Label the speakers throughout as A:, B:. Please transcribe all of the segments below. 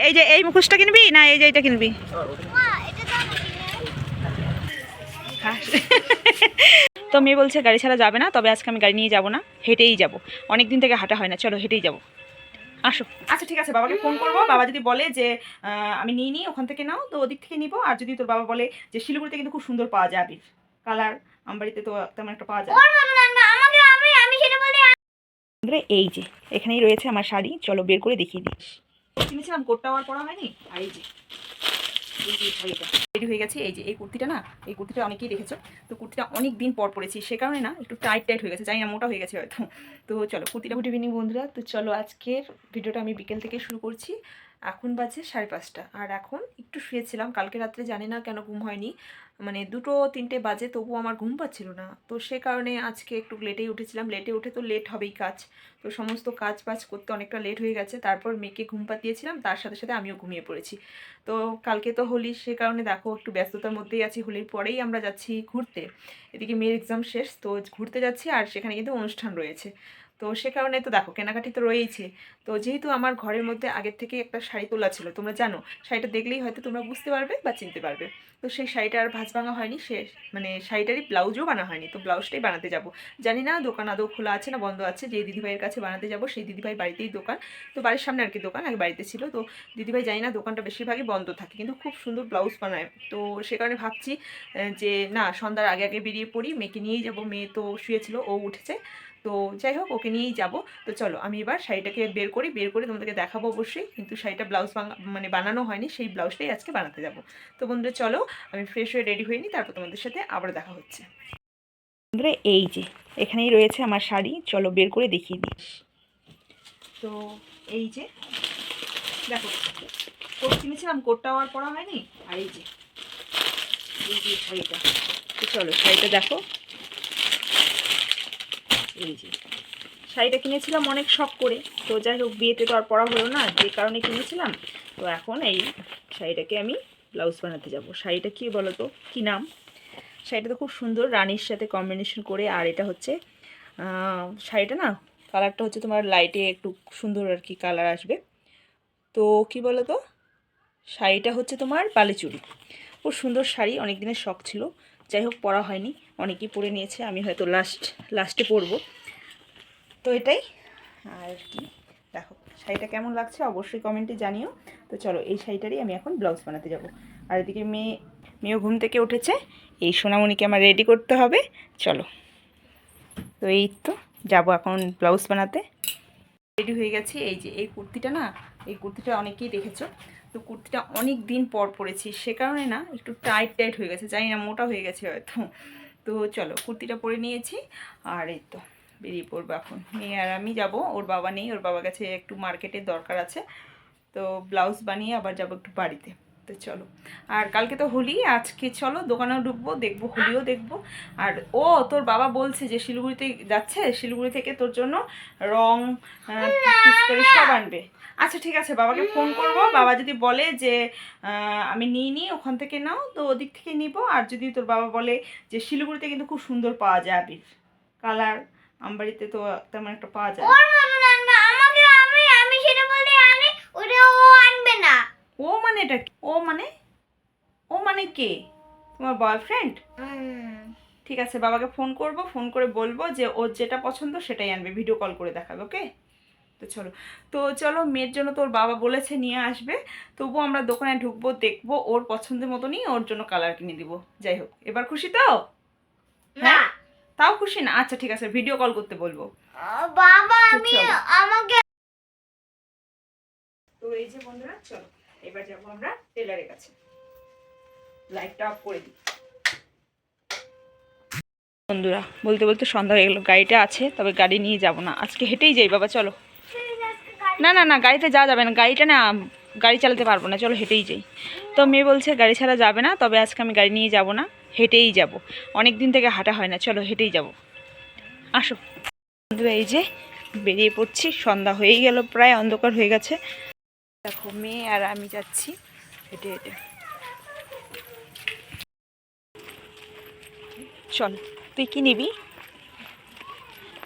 A: এই যে এই মুখোশটা কিনবি না এই যে এটা কিনবি? তো মেয়ে বলছে গাড়ি ছাড়া যাবে না, তবে আজকে আমি গাড়ি নিয়ে যাব না, হেঁটেই যাব। অনেক দিন থেকে হাঁটা হয় না, চলো হেঁটেই যাব। আসো। আচ্ছা ঠিক আছে, বাবাকে ফোন করবো। বাবা যদি বলে যে আমি নিই নি, ওখান থেকে নাও, তো ওদিক থেকে নিবো। আর যদি তোর বাবা বলে যে শিলিগুড়িতে কিন্তু খুব সুন্দর পাওয়া যায় আবির কালার, আমবাড়িতে তো তেমন একটা পাওয়া যায়। এই যে এখানেই রয়েছে আমার শাড়ি, চলো বের করে দেখিয়ে দিই। কিনেছিলাম, কোটটা আমার পরা হয়নি। আর এই যে শাড়িটা রেডি হয়ে গেছে। এই যে এই কুর্তিটা না, এই কুর্তিটা অনেকেই দেখেছো, তো কুর্তিটা অনেক দিন পর পরেছি, সে কারণে না একটু টাইট টাইট হয়ে গেছে, জানি না মোটা হয়ে গেছে হয়তো। তো চলো কুর্তিটা। গুড ইভিনিং বন্ধুরা, তো চলো আজকের ভিডিওটা আমি বিকেল থেকে শুরু করছি। এখন বাজে 5:30, আর এখন একটু শুয়েছিলাম কালকে রাত্রে, জানি না কেন ঘুম হয়নি, মানে 2-3টে বাজে, তবুও আমার ঘুম পাচ্ছিল না। তো সে কারণে আজকে একটু লেটেই উঠেছিলাম। লেটে উঠে তো লেট হবেই কাজ, তো সমস্ত কাজ বাজ করতে অনেকটা লেট হয়ে গেছে। তারপর মেয়েকে ঘুম পাতিয়েছিলাম, তার সাথে সাথে আমিও ঘুমিয়ে পড়েছি। তো কালকে তো হোলি, সে কারণে দেখো একটু ব্যস্ততার মধ্যেই আছি। হোলির পরেই আমরা যাচ্ছি ঘুরতে, এদিকে মেয়ের এক্সাম শেষ, তো ঘুরতে যাচ্ছি, আর সেখানে কিন্তু অনুষ্ঠান রয়েছে। তো সে কারণে তো দেখো কেনাকাটি তো রয়েইছে। তো যেহেতু আমার ঘরের মধ্যে আগের থেকে একটা শাড়ি তোলা ছিল, তোমরা জানো, শাড়িটা দেখলেই হয়তো তোমরা বুঝতে পারবে বা চিনতে পারবে। তো সেই শাড়িটা আর ভাঁজ ভাঙা হয়নি, সে মানে শাড়িটারই ব্লাউজও বানা হয়নি, তো ব্লাউজটাই বানাতে যাব। জানি না দোকান আদৌ খোলা আছে না বন্ধ আছে। যে দিদিভাইয়ের কাছে বানাতে যাব, সেই দিদিভাই বাড়িতেই দোকান, তো বাড়ির সামনে আর কি দোকান, আগে বাড়িতে ছিল। তো দিদিভাই জানি না, দোকানটা বেশিরভাগই বন্ধ থাকে, কিন্তু খুব সুন্দর ব্লাউজ বানায়। তো সে কারণে ভাবছি যে না, সন্ধ্যার আগে আগে বেরিয়ে পড়ি, মেয়েকে নিয়েই যাব। মেয়ে তো শুয়েছিল, ও উঠেছে, তো যাই হোক ওকে নিয়েই যাব। তো চলো আমি এবার শাড়িটাকে বের করি, বের করে তোমাদেরকে দেখাবো অবশ্যই, কিন্তু শাড়িটা ব্লাউজ মানে বানানো হয়নি, সেই ব্লাউজটাই আজকে বানাতে যাব। তো বন্ধুরা চলো আমি ফ্রেশ হয়ে রেডি হয়ে নিই, তারপর তোমাদের সাথে আবার দেখা হচ্ছে। বন্ধুরা এই যে এখানেই রয়েছে আমার শাড়ি, চলো বের করে দেখিয়ে দিই। তো এই যে দেখো, কোট কিনেছিলাম, কোটটাও আর পরা হয়নি। আর এই যে শাড়িটা, তো চলো শাড়িটা দেখো। এই যে শাড়িটা কিনেছিলাম অনেক শখ করে, তো যাই হোক বিয়েতে তো আর পরা হলো না, যে কারণে কিনেছিলাম। তো এখন এই শাড়িটাকে আমি ব্লাউজ বানাতে যাব। শাড়িটা কি বলো তো, কী নাম? শাড়িটা তো খুব সুন্দর, রানীর সাথে কম্বিনেশন করে। আর এটা হচ্ছে শাড়িটা না, কালারটা হচ্ছে তোমার লাইটে একটু সুন্দর আর কি কালার আসবে। তো কি বলো তো, শাড়িটা হচ্ছে তোমার বালিচুড়ি, খুব সুন্দর শাড়ি, অনেক দিনের শখ ছিল। যাই হোক পরা হয়নি, অনেকেই পরে নিয়েছে, আমি হয়তো লাস্টে পরবো। তো এটাই আর কি, দেখো শাড়িটা কেমন লাগছে অবশ্যই কমেন্টে জানিও। তো চলো এই শাড়িটারই আমি এখন ব্লাউজ বানাতে যাব। আর এদিকে মেয়েও ঘুম থেকে উঠেছে, এই সোনামণিকে আমার রেডি করতে হবে। চলো, তো এই তো যাবো এখন ব্লাউজ বানাতে। রেডি হয়ে গেছি। এই যে এই কুর্তিটা না, এই কুর্তিটা অনেকেই দেখেছো, তো কুর্তিটা অনেক দিন পর পরেছি, সে কারণে না একটু টাইট টাইট হয়ে গেছে, জানি না মোটা হয়ে গেছে হয়তো। তো চলো কুর্তিটা পরে নিয়েছি, আর এই তো বেরিয়ে পড়বো এখন। মেয়ে আর আমি যাব, ওর বাবা নেই, ওর বাবা কাছে একটু মার্কেটের দরকার আছে, তো ব্লাউজ বানিয়ে আবার যাবো একটু বাড়িতে। তো চলো, আর কালকে তো হোলি, আজকে চলো দোকানেও ঢুকবো, দেখবো হোলিও দেখবো। আর ও তোর বাবা বলছে যে শিলিগুড়িতে যাচ্ছে, শিলিগুড়ি থেকে তোর জন্য রং পিচকারি সব আনবে। আচ্ছা ঠিক আছে, বাবাকে ফোন করব। বাবা যদি বলে যে আমি নিই নি, ওখান থেকে নাও, তো ওদিক থেকে নিব। আর যদি তোর বাবা বলে যে শিলিগুড়িতে কিন্তু খুব সুন্দর পাওয়া যায় আবির কালার, আমবাড়িতে তো তেমন একটা পাওয়া যায়। ও মানে এটা কি? ও মানে কে? তোমার বয়ফ্রেন্ড? ঠিক আছে, বাবাকে ফোন করব, ফোন করে বলবো যে ওর যেটা পছন্দ সেটাই আনবে, ভিডিও কল করে দেখাবে, ওকে? তো চলো মেয়ের জন্য তোর বাবা বলেছে নিয়ে আসবে, তবুও আমরা দোকানে ঢুকবো, দেখবো, ওর পছন্দের মতনই ওর জন্য কালার কিনে দিব। যাই হোক, এবার খুশি তো? হ্যাঁ, তাও খুশি না? আচ্ছা ঠিক আছে, ভিডিও কল করতে বলবো। বাবা আমি আমাকে। তো এই যে বন্ধুরা চলো এবার যাবো আমরা টেলারের কাছে। লাইটটা অফ করে দিই। বন্ধুরা বলতে বলতে সন্ধ্যা হয়ে গেল, গাড়িটা আছে, তবে গাড়ি নিয়ে যাব না, আজকে হেঁটেই যাই। বাবা চলো। না না না, গাড়িতে যাওয়া যাবে না, গাড়িটা না, গাড়ি চালাতে পারবো না, চলো হেঁটেই যাই। তো মেয়ে বলছে গাড়ি ছাড়া যাবে না, তবে আজকে আমি গাড়ি নিয়ে যাব না, হেঁটেই যাব। অনেক দিন থেকে হাঁটা হয় না, চলো হেঁটেই যাব। আসো বন্ধুরা, এই যে বেরিয়ে পড়ছি, সন্ধ্যা হয়েই গেল, প্রায় অন্ধকার হয়ে গেছে। দেখো মেয়ে আর আমি যাচ্ছি হেঁটে হেঁটে। চল, তুই কি নিবি?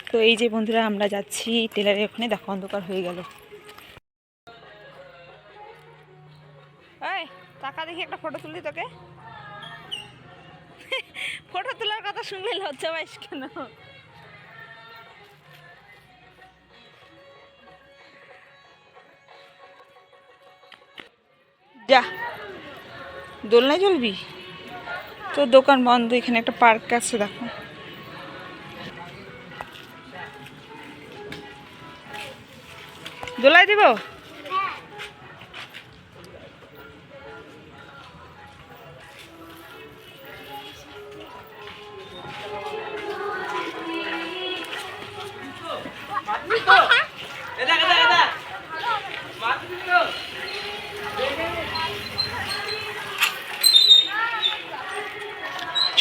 A: তো এই যে বন্ধুরা আমরা যাচ্ছি টেলারের ওখানে, দেখো অন্ধকার হয়ে গেল। এই টাকা দেখি একটা ফটো তুলি তোকে। ফটো তোলার কথা শুনলে লজ্জা পাইস কেন? যা দোলনায় চলবি? তো দোকান বন্ধ, এখানে একটা পার্ক আছে দেখো। দোলায় দিব?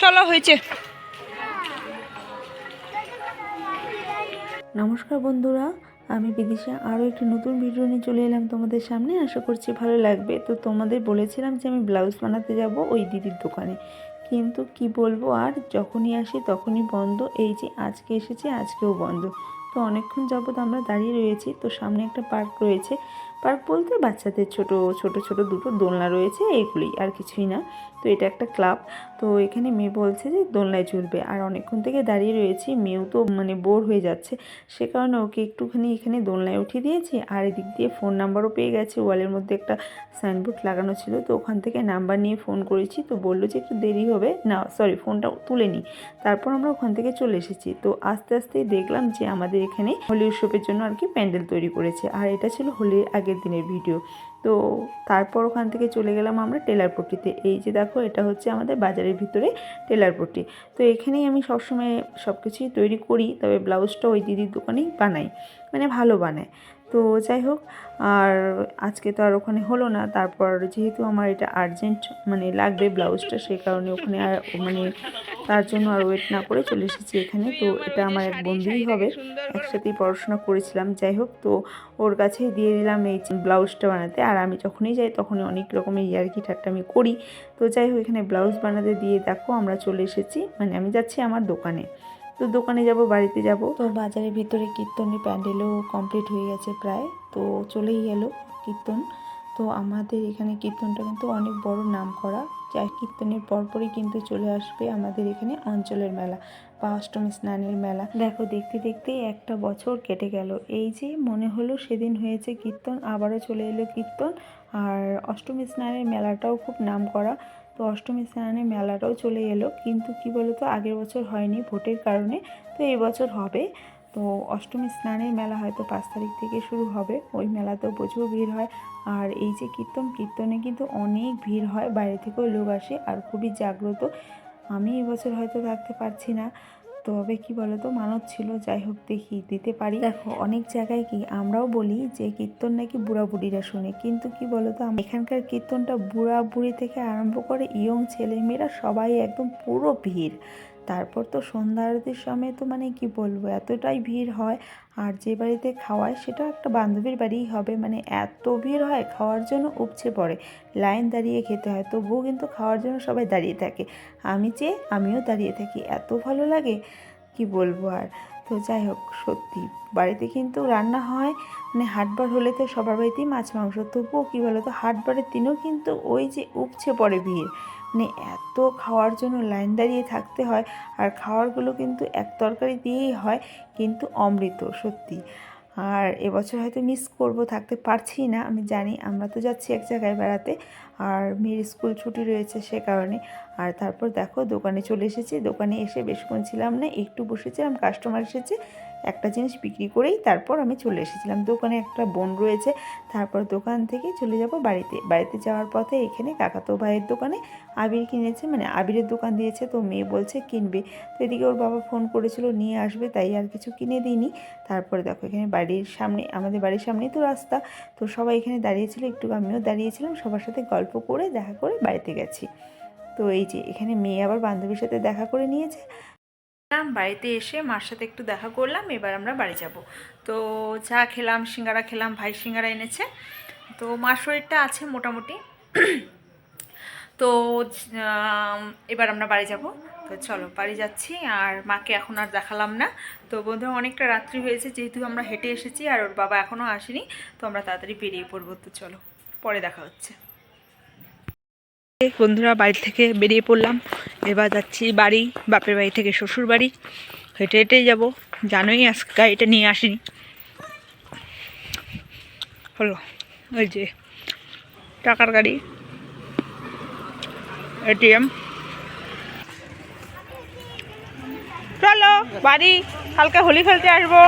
A: চলো হয়েছে।
B: নমস্কার বন্ধুরা, আমি বিদিশা আরও একটি নতুন ভিডিও নিয়ে চলে এলাম তোমাদের সামনে। আশা করছি ভালো লাগবে। তো তোমাদের বলেছিলাম যে আমি ব্লাউজ বানাতে যাব ওই দিদির দোকানে, কিন্তু কি বলবো, আর যখনই আসি তখনই বন্ধ। এই যে আজকে এসেছি, আজকেও বন্ধ। তো অনেকক্ষণ যাবত আমরা দাঁড়িয়ে রয়েছি। তো সামনে একটা পার্ক রয়েছে, পার্ক বলতে বাচ্চাদের ছোট ছোট ছোট দুটো দোলনা রয়েছে, এইগুলি আর কিছুই না। তো এটা একটা ক্লাব। তো এখানে মেয়ে বলছে যে দোলনায় ঝুলবে, আর অনেকক্ষণ থেকে দাঁড়িয়ে রয়েছি, মেয়েও তো বোর হয়ে যাচ্ছে। সে কারণে ওকে একটুখানি এখানে দোলনায় উঠিয়ে দিয়েছি। আর এদিক দিয়ে ফোন নাম্বারও পেয়ে গেছে, ওয়ালের মধ্যে একটা সাইনবোর্ড লাগানো ছিল, তো ওখান থেকে নাম্বার নিয়ে ফোন করেছি। তো বললো যে একটু দেরি হবে, না সরি ফোনটা তুলে নিই। তারপর আমরা ওখান থেকে চলে এসেছি। তো আস্তে আস্তেই দেখলাম যে আমাদের এখানে হোলি উৎসবের জন্য আর কি প্যান্ডেল তৈরি করেছে, আর এটা ছিল হোলির আগের দিনের ভিডিও। তো তারপর ওখান থেকে চলে গেলাম আমরা টেলারপট্টিতে। এই যে দেখো, এটা হচ্ছে আমাদের বাজারের ভিতরে টেলারপট্টি। তো এখানেই আমি সবসময় সব কিছুই তৈরি করি, তবে ব্লাউজটা ওই দিদির দোকানেই বানাই, ভালো বানায়। তো যাই হোক, আর আজকে তো আর ওখানে হলো না। তারপর যেহেতু আমার এটা আর্জেন্ট লাগবে ব্লাউজটা, সেই কারণে ওখানে আর তার জন্য আর ওয়েট না করে চলে এসেছি এখানে। তো এটা আমার এক বন্ধুই হবে, একসাথেই পড়াশোনা করেছিলাম। যাই হোক, তো ওর কাছেই দিয়ে দিলাম এই ব্লাউজটা বানাতে। আর আমি যখনই যাই তখনই অনেক রকমের ইয়ার্কি ঠাট্টা আমি করি। তো যাই হোক, এখানে ব্লাউজ বানাতে দিয়ে দেখো আমরা চলে এসেছি, আমি যাচ্ছি আমার দোকানে। তো দোকানে যাব, বাড়িতে যাব। তো বাজারের ভিতরে কীর্তনের প্যান্ডেলও কমপ্লিট হয়ে গেছে প্রায়, তো চলেই এলো কীর্তন। তো আমাদের এখানে কীর্তনটা কিন্তু অনেক বড় নাম করা, যাই কীর্তনের পরপরই কিন্তু চলে আসবে আমাদের এখানে অঞ্চলের মেলা বা অষ্টমী স্নানের মেলা। দেখো দেখতে দেখতে একটা বছর কেটে গেল। এই যে মনে হলো সেদিন হয়েছে কীর্তন, আবারও চলে এলো কীর্তন। আর অষ্টমী স্নানের মেলাটাও খুব নাম করা। তো অষ্টমী স্নানের মেলাটাও চলে এলো, কিন্তু কি বলতো, আগের বছর হয়নি ভোটের কারণে, তো এই বছর হবে। তো অষ্টমী স্নানের মেলা হয়তো 5 তারিখ থেকে শুরু হবে। ওই মেলাতেও প্রচুর ভিড় হয়। আর এই যে কীর্তনে কিন্তু অনেক ভিড় হয়, বাইরে থেকেও লোক আসে, আর খুবই জাগ্রত। আমি এবছর হয়তো থাকতে পারছি না, তবে কি বলতো, মানত ছিল, যাই হোক দেখি দিতে পারি। দেখো অনেক জায়গায় কি আমরাও বলি যে কীর্তন নাকি বুড়া বুড়িরা শুনে, কিন্তু কি বলতো, এখানকার কীর্তনটা বুড়া বুড়ি থেকে আরম্ভ করে ইয়ং ছেলেমেয়েরা সবাই একদম পুরো ভিড়। তারপর তো সন্ধ্যা আরতির সময় তো কি বলবো, এতটাই ভিড় হয়। আর যে বাড়িতে খাওয়ায় সেটা একটা বান্ধবীর বাড়িই হবে, এত ভিড় হয়, খাওয়ার জন্য উপচে পড়ে, লাইন দাঁড়িয়ে খেতে হয়, তবুও কিন্তু খাওয়ার জন্য সবাই দাঁড়িয়ে থাকে। আমিও দাঁড়িয়ে থাকি, এত ভালো লাগে কি বলবো আর। তো যাই হোক, সত্যি বাড়িতে কিন্তু রান্না হয়, হাটবার হলে তো সবার বাড়িতেই মাছ মাংস, তবুও কী বলতো, হাটবারের দিনও কিন্তু ওই যে উপচে পড়ে ভিড়, এত খাওয়ার জন্য লাইন দাঁড়িয়ে থাকতে হয়। আর খাওয়ারগুলো কিন্তু এক তরকারি দিয়েই হয়, কিন্তু অমৃত সত্যি। আর এবছর হয়তো মিস করব, থাকতে পারছি না, আমি জানি। আমরা তো যাচ্ছি এক জায়গায় বেড়াতে, আর মেয়ের স্কুল ছুটি রয়েছে সে কারণে। আর তারপর দেখো দোকানে চলে এসেছি। দোকানে এসে বেশিক্ষণ ছিলাম না, একটু বসেছিলাম, কাস্টমার এসেছে, একটা জিনিস বিক্রি করেই তারপর আমি চলে এসেছিলাম। দোকানে একটা বোন রয়েছে, তারপর দোকান থেকে চলে যাব বাড়িতে যাওয়ার পথে এখানে কাকাতো ভাইয়ের দোকানে আবির কিনেছে, আবিরের দোকান দিয়েছে, তো মেয়ে বলছে কিনবে। তো এদিকে ওর বাবা ফোন করেছিল নিয়ে আসবে, তাই আর কিছু কিনে দিইনি। তারপরে দেখো এখানে আমাদের বাড়ির সামনেই তো রাস্তা, তো সবাই এখানে দাঁড়িয়েছিল, একটু আমিও দাঁড়িয়েছিলাম, সবার সাথে গল্প করে দেখা করে বাড়িতে গেছি। তো এই যে এখানে মেয়ে আবার বান্ধবীর সাথে দেখা করে নিয়েছে।
A: বাড়িতে এসে মার সাথে একটু দেখা করলাম, এবার আমরা বাড়ি যাব। তো চা খেলাম, সিঙ্গারা খেলাম, ভাই সিঙ্গারা এনেছে। তো মার শরীরটা আছে মোটামুটি। তো এবার আমরা বাড়ি যাব। তো চলো বাড়ি যাচ্ছি, আর মাকে এখন আর দেখালাম না। তো বন্ধুরা, অনেকটা রাত্রি হয়েছে, যেহেতু আমরা হেঁটে এসেছি আর ওর বাবা এখনও আসেনি, তো আমরা তাড়াতাড়ি বেরিয়ে পড়বো। তো চলো পরে দেখা হচ্ছে। বন্ধুরা বাড়ি থেকে বেরিয়ে পড়লাম, এবার যাচ্ছি বাড়ি, বাপের বাড়ি থেকে শ্বশুর বাড়ি। হেঁটে হেঁটেই যাবো, জানোই আজকে গাড়িটা নিয়ে আসিনি। হলো ওই যে টাকার গাড়ি, এটিএম। চলো বাড়ি, কালকে হোলি খেলতে আসবো।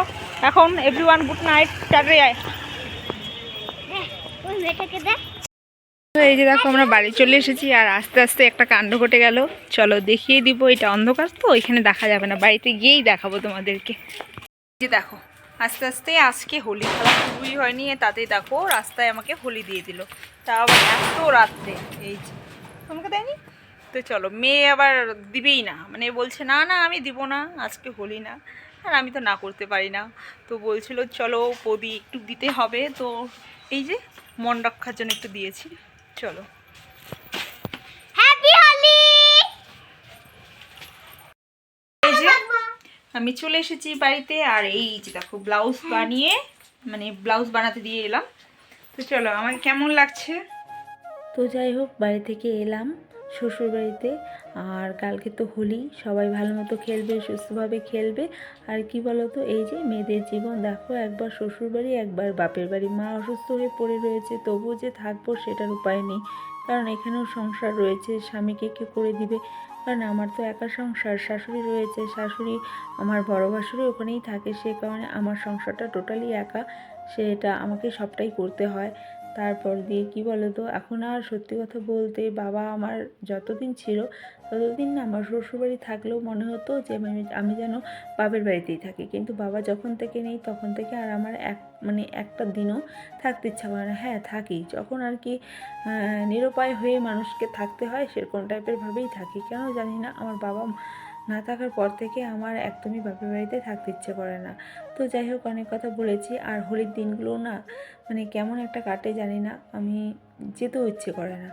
A: এখন এভরিওয়ান গুড নাইট, টাটা। এই যে দেখো আমরা বাড়ি চলে এসেছি, আর আস্তে আস্তে একটা কাণ্ড ঘটে গেল। চলো দেখিয়ে দিব, এটা অন্ধকার তো এখানে দেখা যাবে না, বাড়িতে গিয়েই দেখাবো তোমাদেরকে। এই যে দেখো আস্তে আস্তে আজকে হোলি খেলা শুরুই হয়নি, তাতে দেখো রাস্তায় আমাকে হোলি দিয়ে দিল, তাও আবার এত রাত্রে। এই যে তোমাকে দেয়নি তো, চলো মেয়ে আবার দিবেই না, মানে বলছে না না আমি দিব না, আজকে হোলি না। আর আমি তো না করতে পারি না, তো বলছিল চলো বৌদি একটু দিতে হবে, তো এই যে মন রক্ষার জন্য একটু দিয়েছি। চলো হ্যাপি হোলি। এই যে আমি চলে এসেছি বাড়িতে, আর এই যে দেখো ব্লাউজ বানিয়ে, মানে ব্লাউজ বানাতে দিয়ে এলাম। তো চলো আমার কেমন লাগছে।
B: তো যাই হোক, বাড়ি থেকে এলাম শ্বশুর বাড়িতে, আর কালকে তো হোলি, সবাই ভালো মতো খেলবে, সুস্থভাবে খেলবে। আর কি বলো তো, এই যে মেয়েদের জীবন দেখো, একবার শ্বশুর বাড়ি একবার বাপের বাড়ি। মা অসুস্থ হয়ে পড়ে রয়েছে, তবুও যে থাকবো সেটার উপায় নেই, কারণ এখানেও সংসার রয়েছে, স্বামীকে কে করে দিবে। কারণ আমার তো একা সংসার, শাশুড়ি রয়েছে, শাশুড়ি আমার বড় ভাসুরি ওখানেই থাকে, সে কারণে আমার সংসারটা টোটালি একা, সেটা আমাকে সবটাই করতে হয়। তারপর দিয়ে কি বলো তো, এখন আর সত্যি কথা বলতে বাবা আমার যতদিন ছিল ততদিন না আমার শ্বশুরবাড়ি থাকলেও মনে হতো যে আমি যেন বাপের বাড়িতেই থাকি, কিন্তু বাবা যখন থেকে নেই তখন থেকে আর আমার একটা দিনও থাকতে ইচ্ছা করে না। হ্যাঁ থাকি, যখন আর কি নিরুপায় হয়ে মানুষকে থাকতে হয় সেরকম টাইপের ভাবেই থাকি, কেন জানি না আমার বাবা না থাকার পর থেকে আমার একদমই বাপের বাড়িতে থাকতে ইচ্ছে করে না। তো যাই হোক, অনেক কথা বলেছি। আর হোলির দিনগুলো না মানে কেমন একটা কাটে জানি না, আমি যেতেও ইচ্ছে করে না।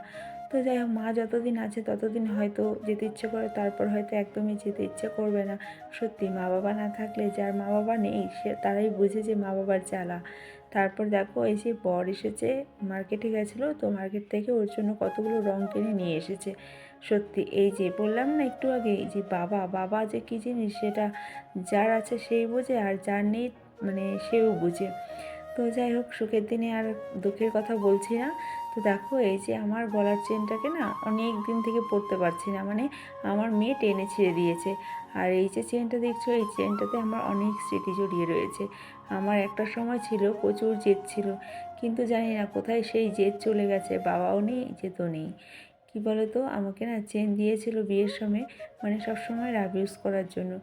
B: তো যাই হোক, মা যতদিন আছে ততদিন হয়তো যেতে ইচ্ছে করে, তারপর হয়তো একদমই যেতে ইচ্ছে করবে না। সত্যি মা বাবা না থাকলে, যার মা বাবা নেই সে তারাই বুঝে যে মা বাবার জ্বালা। তারপর দেখো এই যে বর এসেছে, মার্কেটে গেছিলো, তো মার্কেট থেকে ওর জন্য কতগুলো রং কিনে নিয়ে এসেছে। সত্যি এই যে বললাম না একটু আগে, এই যে বাবা বাবা যে কী জিনিস সেটা যার আছে সেই বোঝে, আর যার নেই মানে সেও বুঝে। তো যাই হোক, সুখের দিনে আর দুঃখের কথা বলছি না। তো দেখো এই যে আমার গলার চেনটাকে না অনেক দিন থেকে পরতে পারছি না, মানে আমার মেয়ে টেনে ছেড়ে দিয়েছে। আর এই যে চেনটা দেখছো, এই চেনটাতে আমার অনেক স্মৃতি জড়িয়ে রয়েছে। আমার একটা সময় ছিল প্রচুর জেদ ছিল, কিন্তু জানি না কোথায় সেই জেদ চলে গেছে, বাবাও নেই জেদও নেই। কী বলো তো, আমাকে না চেন দিয়েছিল বিয়ের সময়, মানে সবসময় রাব ইউজ করার জন্য।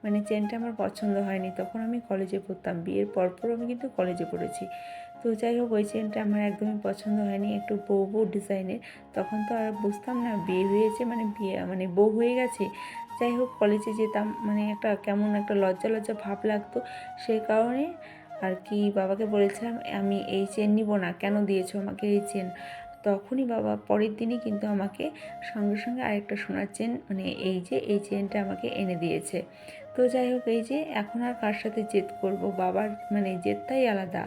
B: মানে চেনটা আমার পছন্দ হয়নি, তখন আমি কলেজে পড়তাম, বিয়ের পরপর আমি কিন্তু কলেজে পড়েছি। তো যাই হোক, ওই চেনটা আমার একদমই পছন্দ হয়নি, একটু বউ বউ ডিজাইনের। তখন তো আর বুঝতাম না বিয়ে হয়েছে, মানে বউ হয়ে গেছে। যাই হোক, কলেজে যেতাম, মানে একটা কেমন একটা লজ্জা লজ্জা ভাব লাগতো, সেই কারণে আর কি বাবাকে বলেছিলাম আমি এই চেন নিব না, কেন দিয়েছো আমাকে এই চেন। তখনই বাবা পরের দিনই কিন্তু আমাকে সঙ্গে সঙ্গে আরেকটা সোনার চেন, মানে এই যে এই চেনটা আমাকে এনে দিয়েছে। তো যাই হোক, এই যে এখন আর কার সাথে জেদ করব, বাবার মানে জেদটাই আলাদা,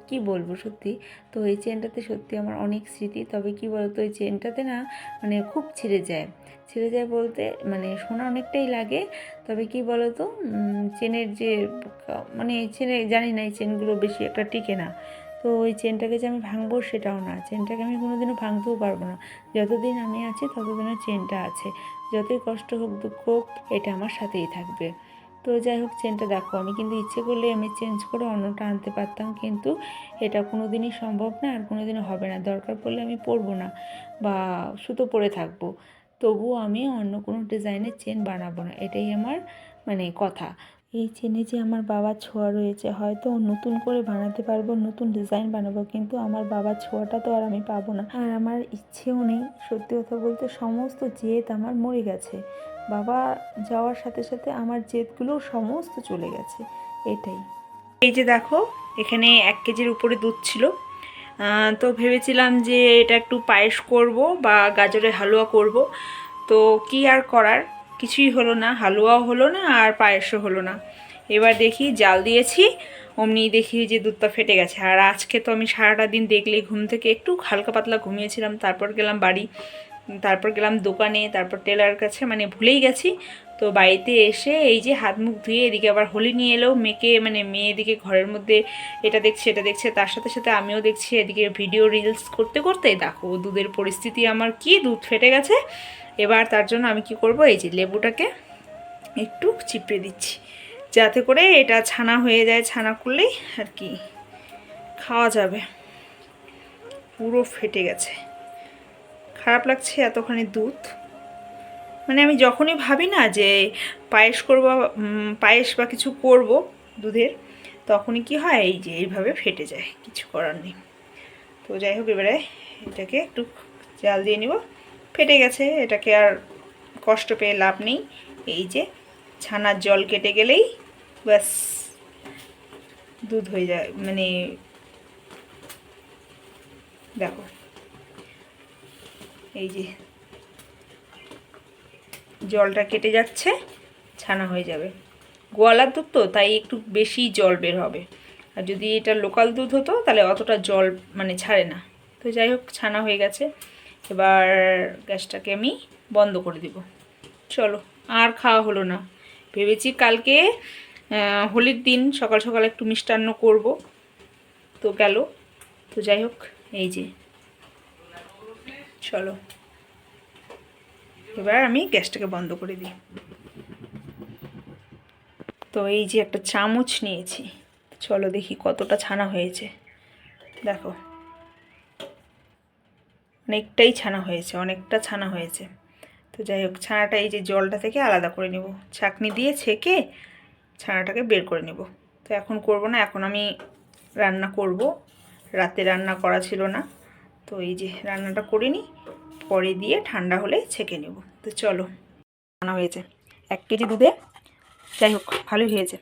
B: কি বলবো সত্যি। তো এই চেনটাতে সত্যি আমার অনেক স্মৃতি। তবে কি বলতো, এই চেনটাতে না মানে খুব ছিঁড়ে যায় বলতে, মানে সোনা অনেকটাই লাগে। তবে কি বলতো, চেনের যে মানে চেনে জানি না, এই চেনগুলো বেশি একটা টিকে না। তো ওই চেনটাকে যে আমি ভাঙবো সেটাও না, চেনটাকে আমি কোনোদিনও ভাঙতেও পারবো না। যতদিন আমি আছি ততদিনও চেনটা আছে, যতই কষ্ট হোক দুঃখ হোক এটা আমার সাথেই থাকবে। তো যাই হোক, চেনটা দেখো, আমি কিন্তু ইচ্ছে করলে আমি চেঞ্জ করে অন্যটা আনতে পারতাম, কিন্তু এটা কোনো দিনই সম্ভব না, আর কোনো দিনও হবে না। দরকার পড়লে আমি পরবো না বা সুতো পরে থাকবো, তবুও আমি অন্য কোনো ডিজাইনের চেন বানাবো না, এটাই আমার মানে কথা। এই চেনে যে আমার বাবার ছোঁয়া রয়েছে, হয়তো নতুন করে বানাতে পারবো, নতুন ডিজাইন বানাবো, কিন্তু আমার বাবার ছোঁয়াটা তো আর আমি পাবো না। আর আমার ইচ্ছেও নেই, সত্যি কথা বলতে সমস্ত জেদ আমার মরে গেছে, বাবা যাওয়ার সাথে সাথে আমার জেদগুলো সমস্ত চলে গেছে, এটাই।
A: এই যে দেখো এখানে 1 কেজির উপরে দুধ ছিল, তো ভেবেছিলাম যে এটা একটু পায়েস করব বা গাজরের হালুয়া করব। তো কি আর করার, কিছুই হলো না, হালুয়াও হলো না আর পায়েসও হলো না। এবার দেখি জাল দিয়েছি, অমনি দেখি যে দুধটা ফেটে গেছে। আর আজকে তো আমি সারাটা দিন দেখলেই ঘুম থেকে একটু হালকা পাতলা ঘুমিয়েছিলাম, তারপর গেলাম বাড়ি। তারপর গেলাম দোকানে, তারপর টেলার কাছে, মানে ভুলেই গেছি। তো বাড়িতে এসে এই যে হাত মুখ ধুয়ে এদিকে আবার হোলি নিয়ে এলো মেয়েকে, মানে মেয়ে এদিকে ঘরের মধ্যে এটা দেখছে এটা দেখছে, তার সাথে সাথে আমিও দেখছি এদিকে ভিডিও রিলস করতে করতে। দেখো দুধের পরিস্থিতি আমার কি, দুধ ফেটে গেছে। এবার তার জন্য আমি কি করব, এই যে লেবুটাকে একটু চিপড়ে দিচ্ছি যাতে করে এটা ছানা হয়ে যায়, ছানা করলেই আর কি খাওয়া যাবে। পুরো ফেটে গেছে, খারাপ লাগছে এতখানি দুধ। মানে আমি যখনই ভাবি না যে পায়েস করব, পায়েস বা কিছু করব দুধের, তখনই কি হয়, এই যে এইভাবে ফেটে যায়, কিছু করার নেই। তো যাই হোক, এবারে এটাকে একটু জাল দিয়ে নিব। ফেটে গেছে, এটাকে আর কষ্ট পেয়ে লাভ নেই। এই যে ছানার জল কেটে গেলেই ব্যাস দুধ হয়ে যায়। মানে দেখো এই যে জলটা কেটে যাচ্ছে, ছানা হয়ে যাবে। গোয়ালার দুধ তো, তাই একটু বেশি জল বের হবে। আর যদি এটা লোকাল দুধ হতো তাহলে অতটা জল মানে ছাড়ে না। তো যাই হোক, ছানা হয়ে গেছে। এবার গ্যাসটাকে আমি বন্ধ করে দিব। চলো, আর খাওয়া হলো না। ভেবেছি কালকে হোলির দিন সকাল সকাল একটু মিষ্টান্ন করব, তো গেল। তো যাই হোক, এই যে চলো এবার আমি গ্যাসটাকে বন্ধ করে দিই। তো এই যে একটা চামচ নিয়েছি, চলো দেখি কতটা ছানা হয়েছে। দেখো অনেকটাই ছানা হয়েছে, অনেকটা ছানা হয়েছে। তো যাই হোক, ছানাটা এই যে জলটা থেকে আলাদা করে নেব, ছাঁকনি দিয়ে ছেঁকে ছানাটাকে বের করে নেব। তো এখন করব না, এখন আমি রান্না করব। রাতে রান্না করা ছিল না, তো এই যে রান্নাটা করে নিই, পরে দিয়ে ঠান্ডা হলে ছেঁকে নেব। তো চলো, রান্না হয়েছে 1 কেজি দুধে, যাই হোক ভালোই হয়েছে।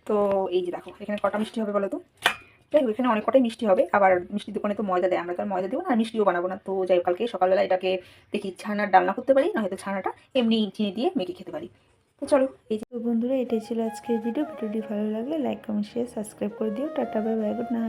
A: তো এই যে দেখো এখানে কটা মিষ্টি হবে বলো তো। যাই হোক, এখানে অনেক কটাই মিষ্টি হবে। আবার মিষ্টির দোকানে তো ময়দা দেয়, আমরা তো আর ময়দা দেবো না, আর মিষ্টিও বানাবো না। তো যাই হোক, কালকে সকালবেলা এটাকে দেখি ছানার ডালনা করতে পারি, না হয়তো ছানাটা এমনি চিনি দিয়ে মেখে খেতে পারি। তো চলো, এই যে
B: তো বন্ধুরা, এটাই ছিল আজকের ভিডিওটি ভালো লাগলে লাইক কমেন্ট শেয়ার সাবস্ক্রাইব করে দিও। Tata, bye bye, good night.